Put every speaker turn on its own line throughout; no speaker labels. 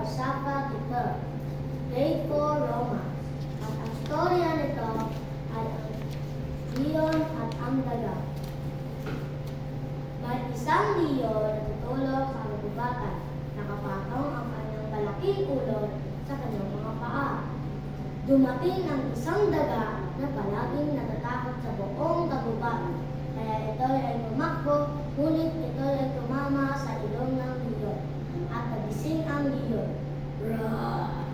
Sapa Tutor, Grade 4 Roma. At ang storya nito ay ang Leon at ang Daga. May isang leon na tutulog sa kagubatan. Nakapatong ang kanyang malaking ulo sa kanyang mga paa. Dumating ang isang daga na palaging natatakot sa buong kagubatan. Kaya ito ay tumakbo, ngunit ito ay tumama sa ilong ng leon. At nagising ang leon. Roar!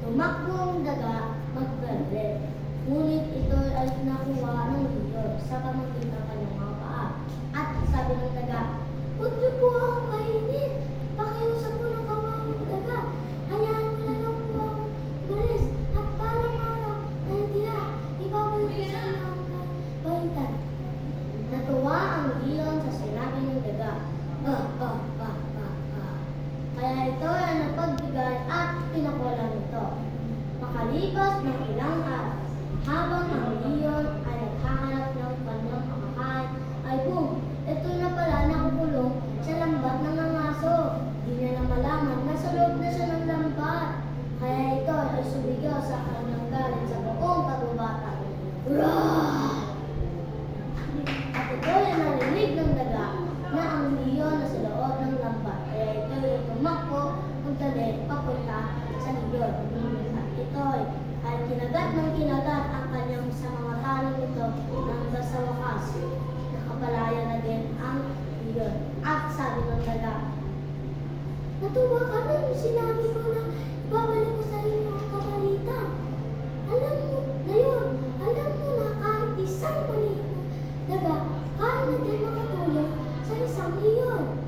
Tumakbo ang daga magberre. Ngunit ito ay nakuha ng leon sa pamamagitan ng kanyang mga paa. At sabi ng daga, "Huwag niyo po akong kainin. Pakiusap po ng kawawang daga. Hayaan mo na lang po akong umalis. At parang araw na hindi ibabalik ko sa inyo ang balitan." Natuwa ang leon sa sinabi ng daga. Kaya ito ay napagbigay at pinakulan nito. Makalipas ng ilang araw, habang ang leon ay naghahanap ng kanyang makakain, ay boom! Ito na pala nakukulong sa lambat ng aso. Di niya na malaman na sa loob na siya ng lambat. Kaya ito ay sumigaw sa kanyang galit sa buong kagubatan. Roar! At ito ay narinig ng daga na ang leon na sa loob ng lambat. Kaya ito ay tumakbo ng dali papunta sa leon. At ito ay kinagat ang kanyang sa mga talo nito hanggang sa wakas. Nakapalaya na din ang leon. At sabi ng daga, "Natuwa ka na yung sinabi ko na ibabalik ko sa inyo ang kapalitan. Alam mo na kahit isang maliit na daga, kaya na din makatulong sa isang leon."